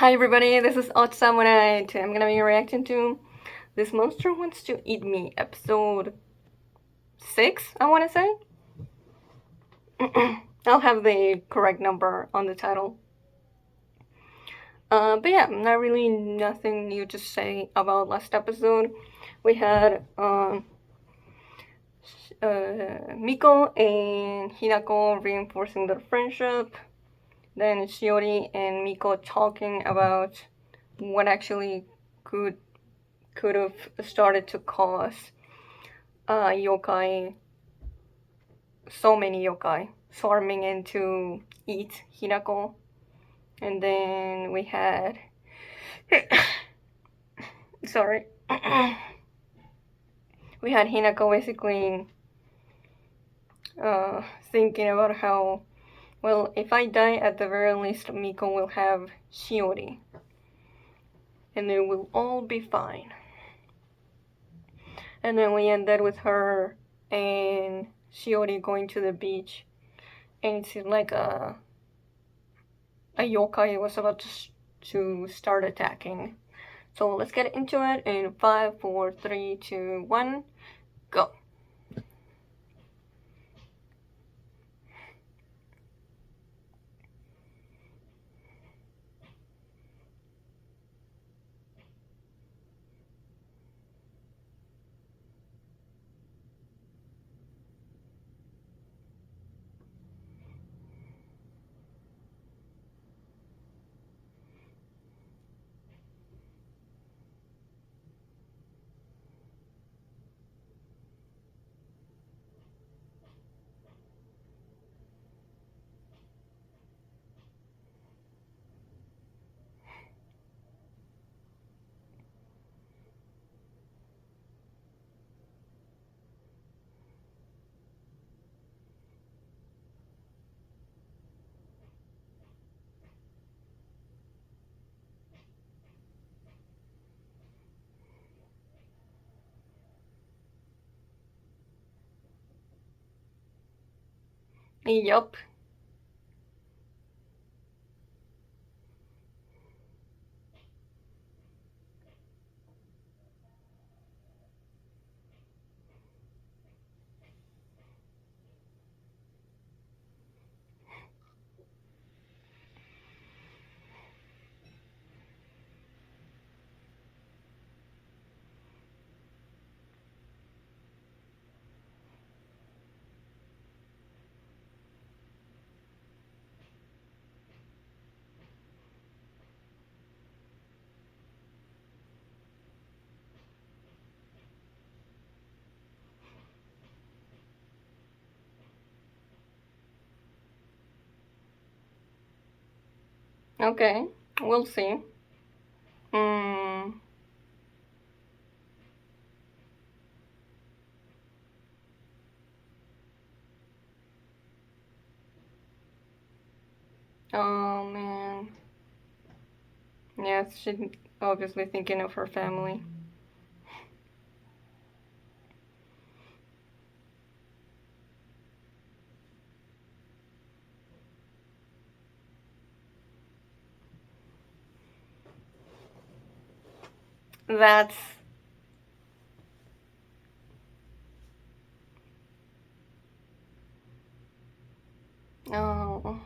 Hi everybody, this is Odd Samurai. I'm gonna be reacting to This Monster Wants to Eat Me, episode 6, I wanna say. I'll have the correct number on the title. But yeah, not really nothing new to say about last episode. We had Miko and Hinako reinforcing their friendship. Then Shiori and Miko talking about what actually could have started to cause yokai, so many yokai swarming in to eat Hinako. And then we had, sorry, we had Hinako basically thinking about how, well, if I die, at the very least, Miko will have Shiori, and it will all be fine. And then we ended with her and Shiori going to the beach, and it seemed like a yokai was about to start attacking. So let's get into it in 5, 4, 3, 2, 1, go. Yup. Okay, we'll see. Mm. Oh man. Yes, she's obviously thinking of her family. That's. Oh.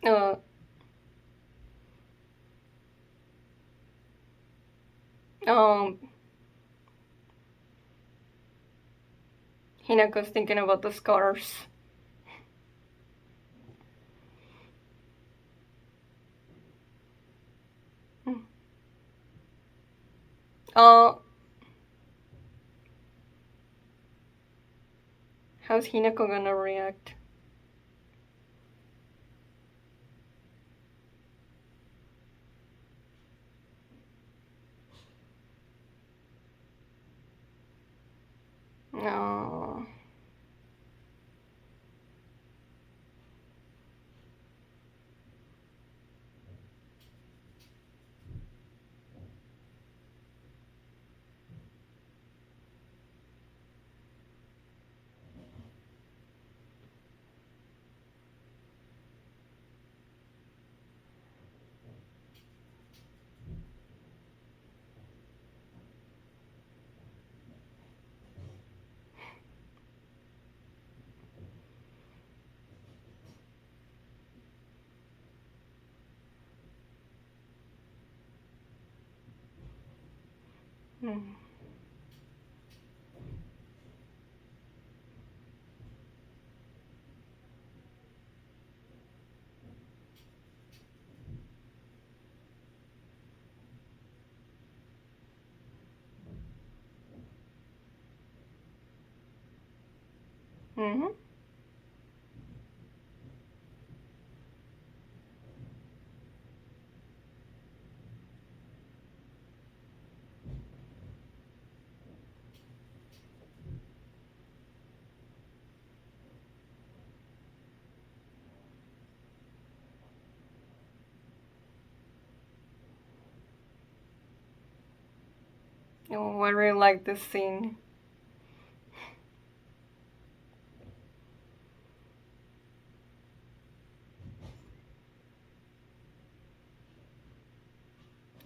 uh, um, Hinako's thinking about the scars. Uh, how's Hinako gonna react? No. Mm. Mm-hmm. Oh, I really like this scene.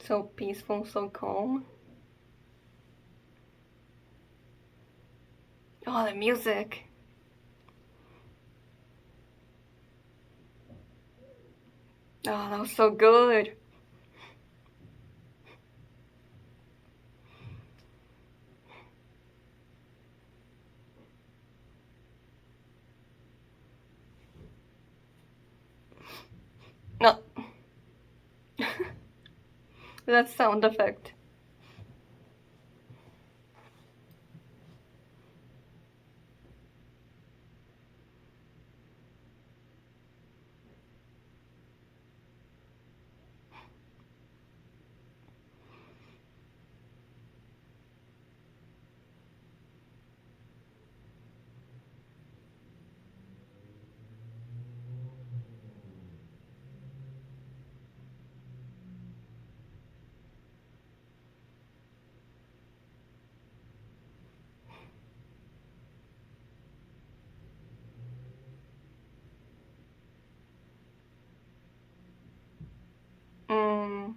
So peaceful, so calm. Oh, the music. Oh, that was so good. No. That sound effect. Mm.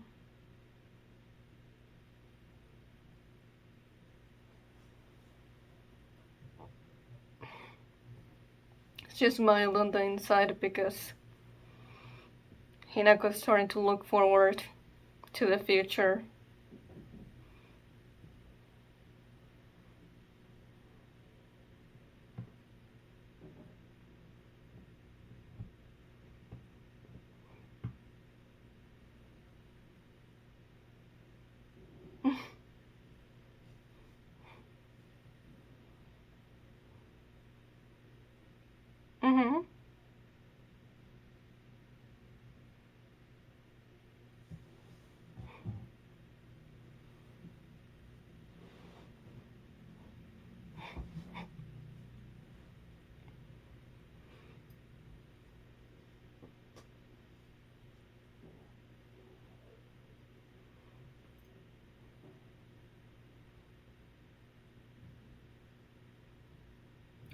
It's just mild on the inside because Hinako's starting to look forward to the future. Mm-hmm.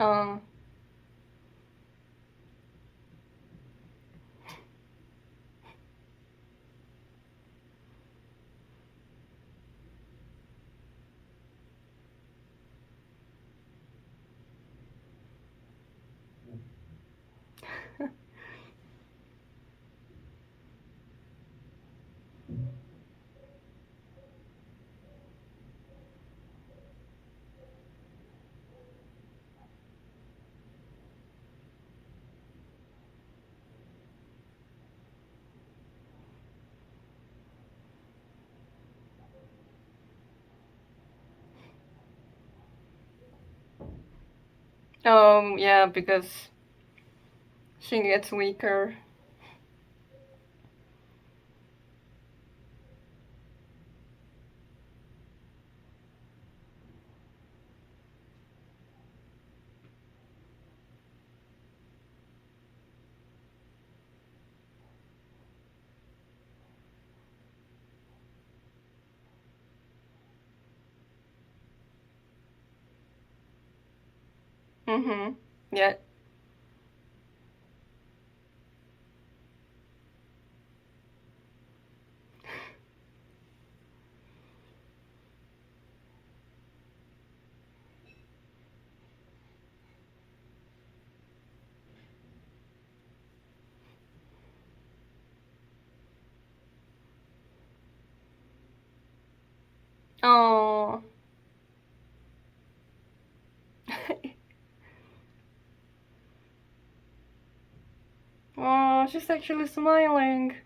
Uh, yeah, because she gets weaker. Mm-hmm. Yeah. Oh. Oh, she's actually smiling.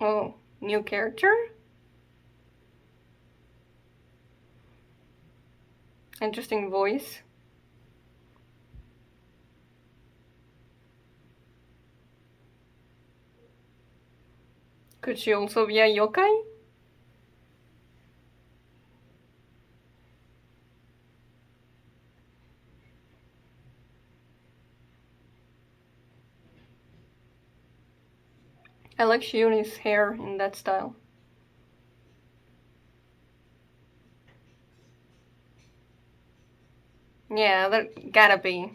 Oh, new character? Interesting voice. Could she also be a yokai? I like Shiori's hair in that style. Yeah, that gotta be.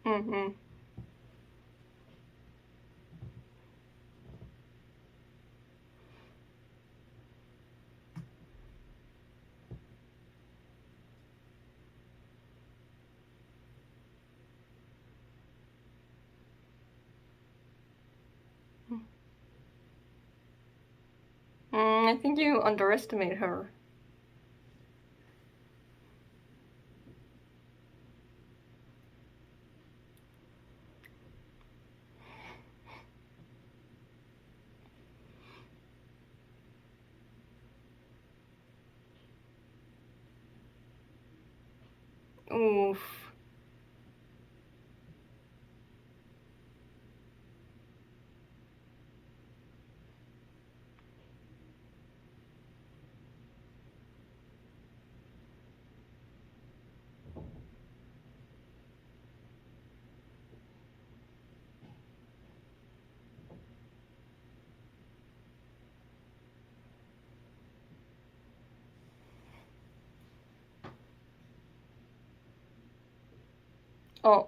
Mm-hmm. I think you underestimate her. Oof. Oh.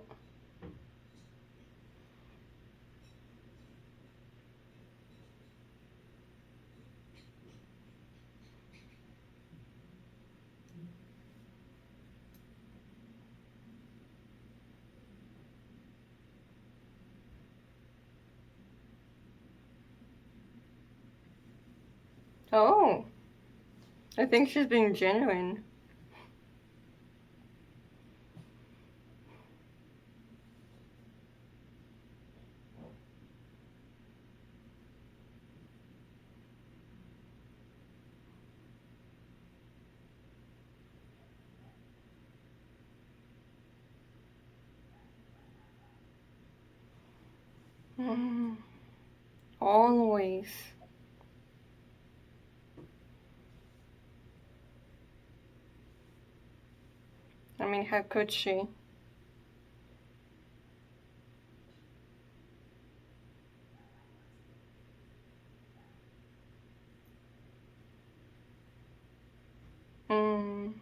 Oh. I think she's being genuine. Mm. Always. I mean, how could she? Mm.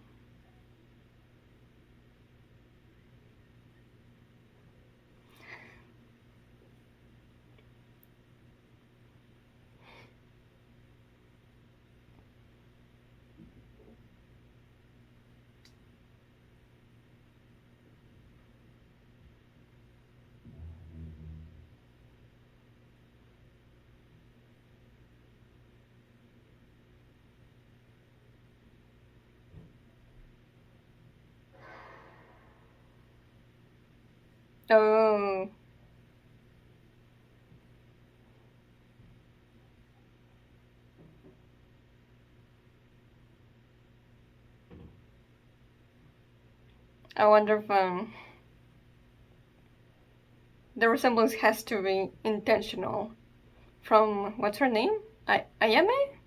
Oh. I wonder if the resemblance has to be intentional. From what's her name? Ayame?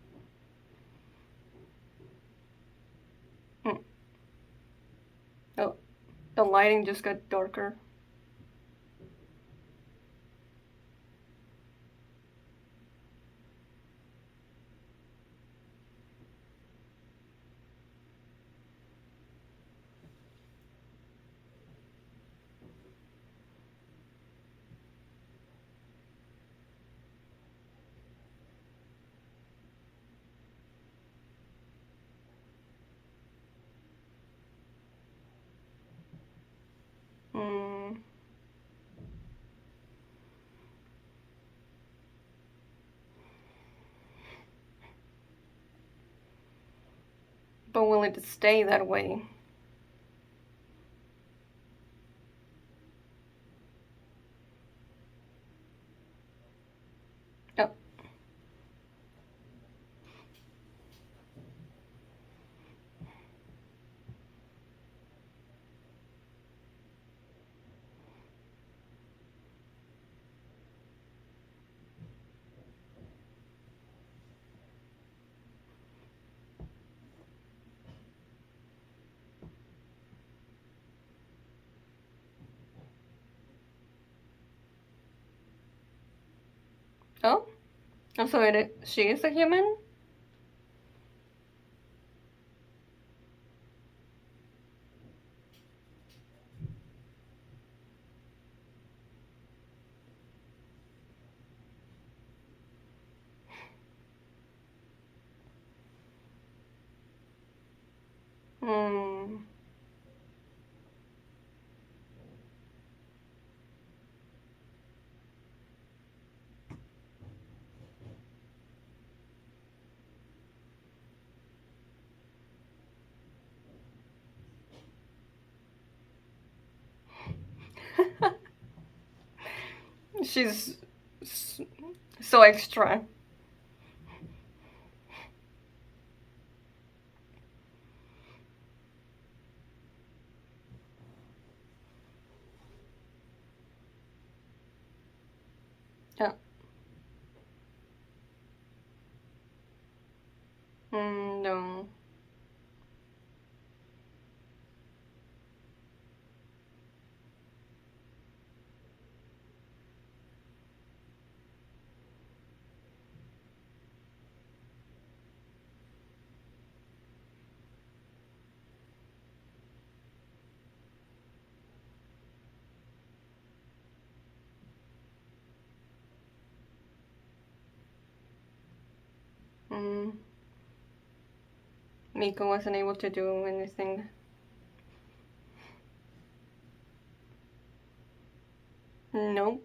Hmm. Oh, the lighting just got darker. Hmm. But will it stay that way? Oh. Oh? Oh, so she is a human? Hmm. She's so extra. Yeah. No. Miko wasn't able to do anything. Nope.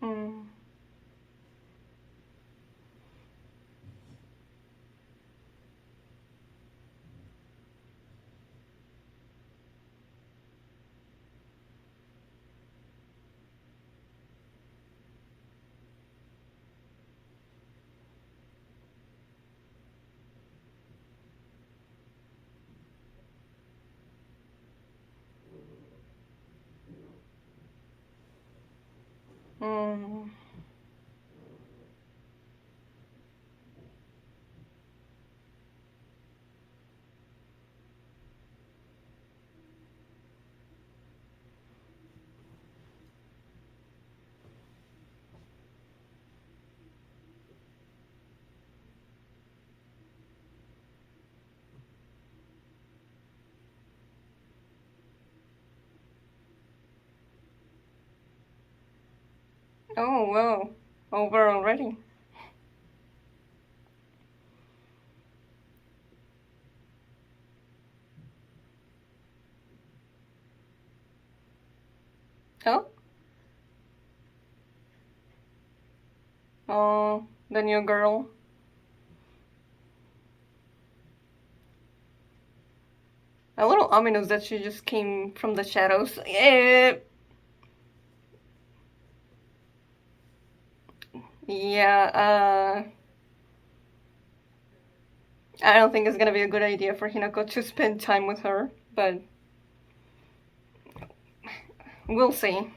Mm. Mm. Oh, well, over already. Oh? Oh, the new girl. A little ominous that she just came from the shadows. Yeah, I don't think it's gonna be a good idea for Hinako to spend time with her, but we'll see.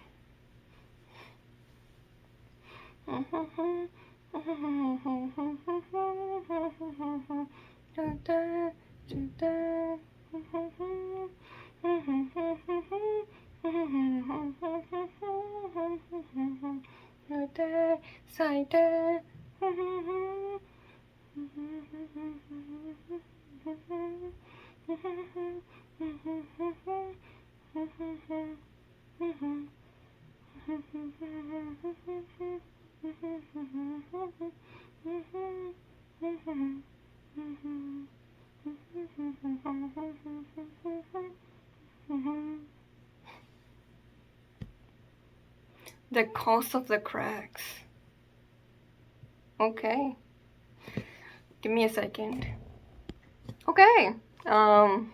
The cause of the cracks. Okay. Give me a second. Okay. I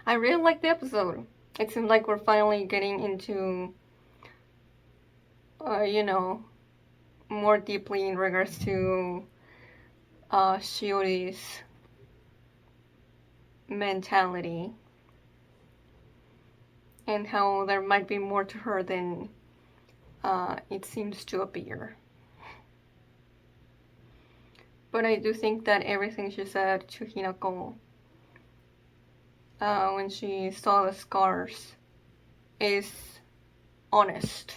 really like the episode. It seems like we're finally getting into, you know, more deeply in regards to Shiori's mentality and how there might be more to her than it seems to appear. But I do think that everything she said to Hinako when she saw the scars is honest.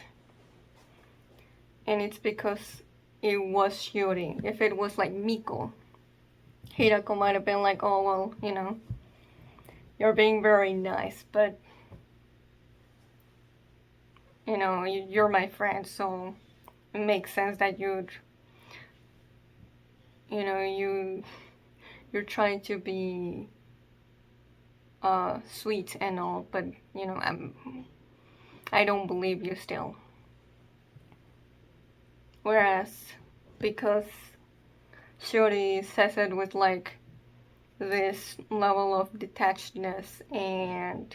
And it's because it was Shiori. If it was like Miko, Hinako might have been like, oh, well, you know, you're being very nice, but, you know, you're my friend, so it makes sense that you'd, you know, you're trying to be sweet and all, but, you know, I don't believe you still. Whereas, because Shiori says it with like this level of detachedness and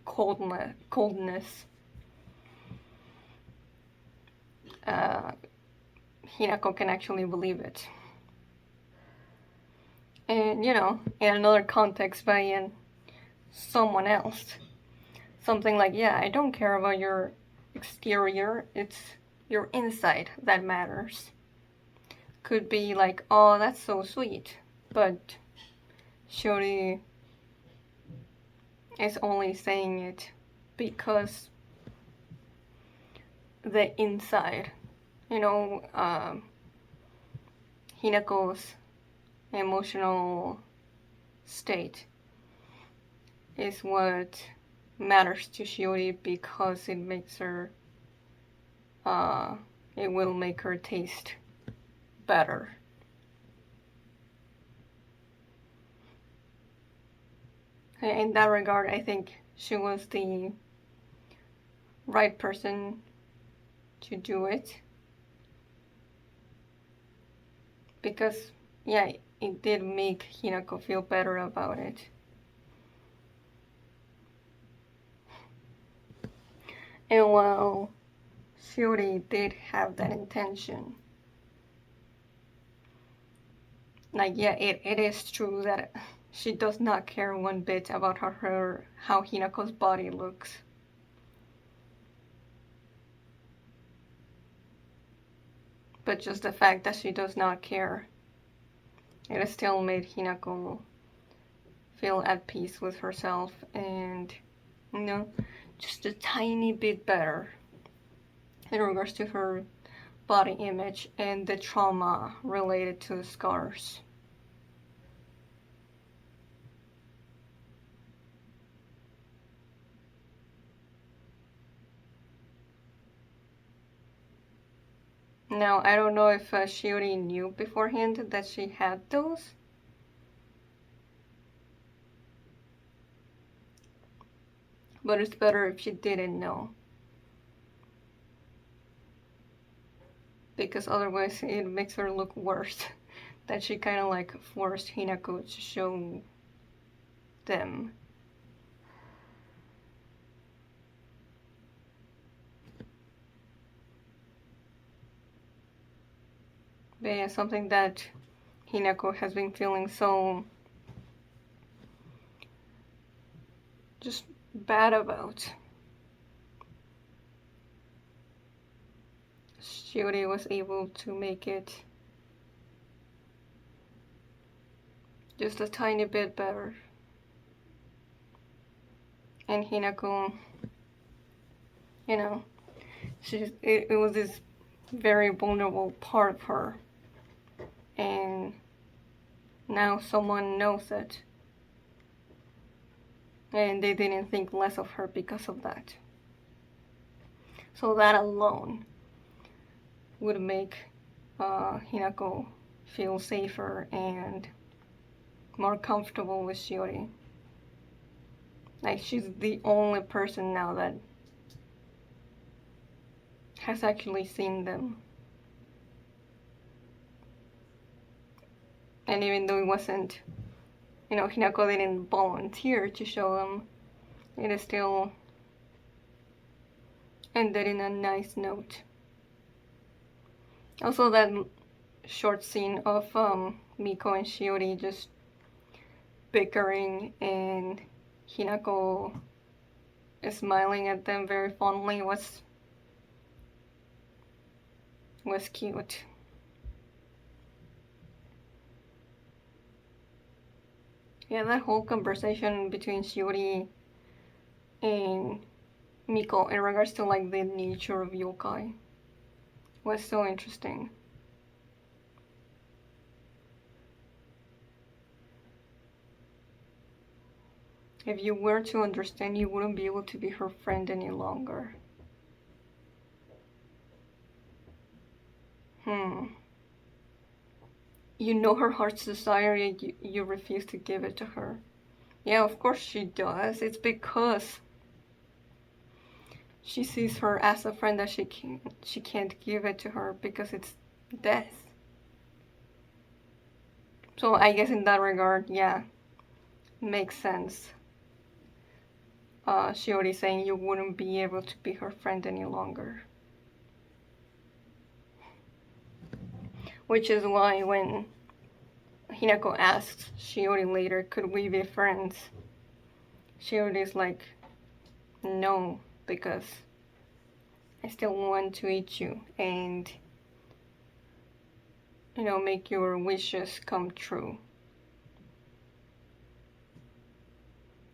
coldness. Hinako can actually believe it. And you know, in another context, by someone else, something like, yeah, I don't care about your exterior, it's your inside that matters. Could be like, oh, that's so sweet, but Shiori is only saying it because the inside, you know, Hinako's emotional state is what matters to Shiori because it makes her, it will make her taste better. In that regard, I think she was the right person to do it. Because, yeah, it did make Hinako feel better about it. And while Shiori did have that intention, like, yeah, it is true that she does not care one bit about how Hinako's body looks. But just the fact that she does not care, it has still made Hinako feel at peace with herself and, you know, just a tiny bit better in regards to her body image and the trauma related to the scars. Now, I don't know if Shiori knew beforehand that she had those. But it's better if she didn't know. Because otherwise it makes her look worse. That she kind of like forced Hinako to show them. But yeah, something that Hinako has been feeling so just bad about. Shiori was able to make it just a tiny bit better. And Hinako, you know, it was this very vulnerable part of her. And now someone knows it. And they didn't think less of her because of that. So that alone would make Hinako feel safer and more comfortable with Shiori. Like, she's the only person now that has actually seen them. And even though it wasn't, you know, Hinako didn't volunteer to show them, it is still ended in a nice note. Also, that short scene of Miko and Shiori just bickering and Hinako is smiling at them very fondly was cute. Yeah, that whole conversation between Shiori and Miko in regards to like the nature of yokai was so interesting. If you were to understand, you wouldn't be able to be her friend any longer. You know her heart's desire, yet you refuse to give it to her. Yeah, of course she does. It's because she sees her as a friend that she can't give it to her because it's death. So I guess in that regard, yeah, makes sense. Shiori saying you wouldn't be able to be her friend any longer. Which is why when Hinako asks Shiori later, could we be friends? Shiori's like, no, because I still want to eat you and, make your wishes come true.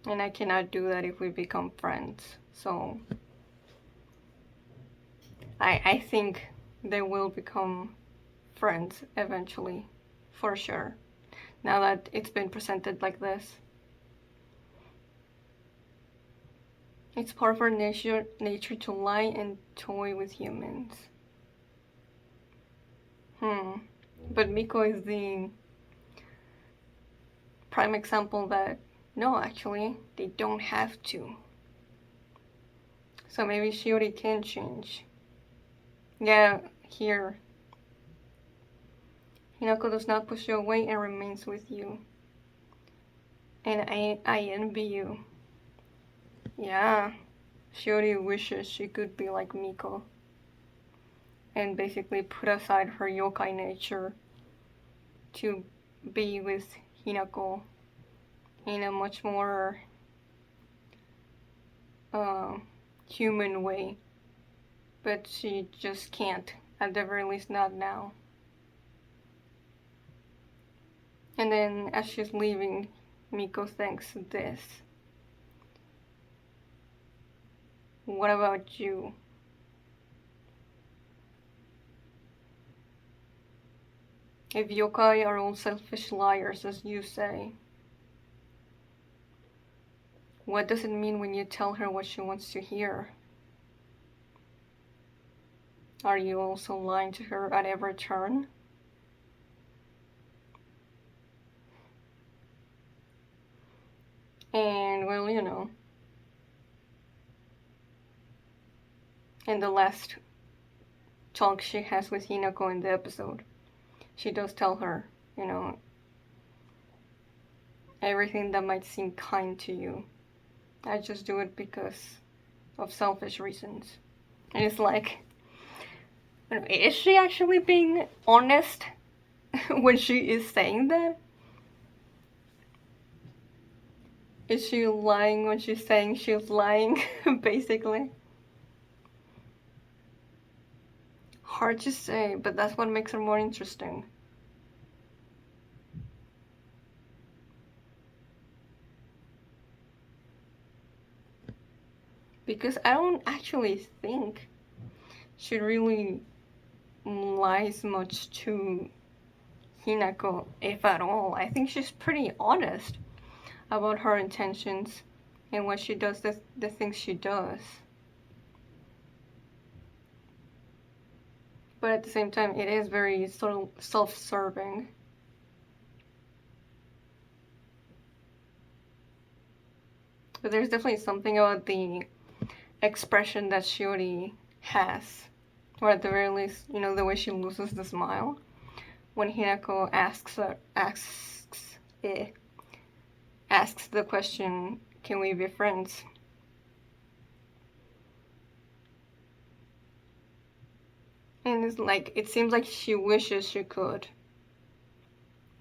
And I cannot do that if we become friends. So I think they will become friends eventually, for sure. Now that it's been presented like this. It's part of our nature to lie and toy with humans. But Miko is the prime example that no, actually, they don't have to. So maybe Shiori can change. Yeah, here. Hinako does not push you away and remains with you. And I envy you. Yeah. Shiori wishes she could be like Miko. And basically put aside her yokai nature to be with Hinako in a much more human way. But she just can't, at the very least not now. And then as she's leaving, Miko thinks this. What about you? If yokai are all selfish liars, as you say, what does it mean when you tell her what she wants to hear? Are you also lying to her at every turn? And, well, in the last talk she has with Hinako in the episode, she does tell her, everything that might seem kind to you, I just do it because of selfish reasons. And it's like, is she actually being honest when she is saying that? Is she lying when she's saying she's lying, basically? Hard to say, but that's what makes her more interesting. Because I don't actually think she really lies much to Hinako, if at all. I think she's pretty honest about her intentions and when she does the things she does. But at the same time, it is very sort of self-serving. But there's definitely something about the expression that Shiori has, or at the very least, the way she loses the smile when Hinako asks the question, "Can we be friends?" And it's like, it seems like she wishes she could,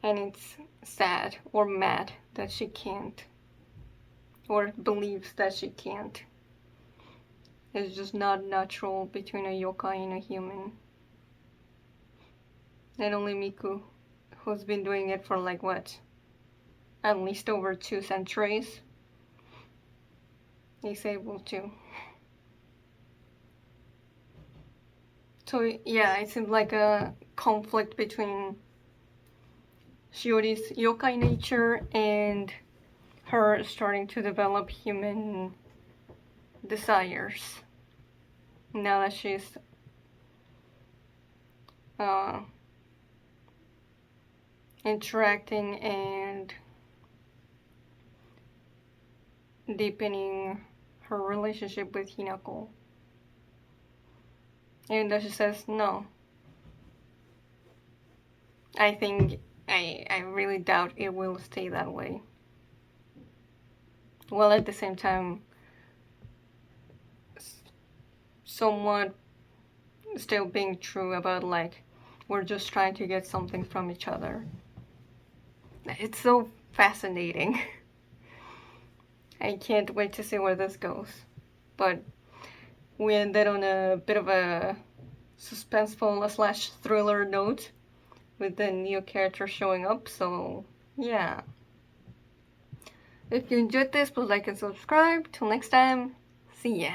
and it's sad or mad that she can't, or believes that she can't. It's just not natural between a yokai and a human. And only Miku, who's been doing it for like what? At least over 2 centuries, is able to. So yeah, it seems like a conflict between Shiori's yokai nature and her starting to develop human desires. Now that she's interacting and deepening her relationship with Hinako. Even though she says no. I think I really doubt it will stay that way. While at the same time, somewhat still being true about like, we're just trying to get something from each other. It's so fascinating. I can't wait to see where this goes. But we ended on a bit of a suspenseful slash thriller note with the new character showing up, so yeah. If you enjoyed this, please like and subscribe. Till next time, see ya.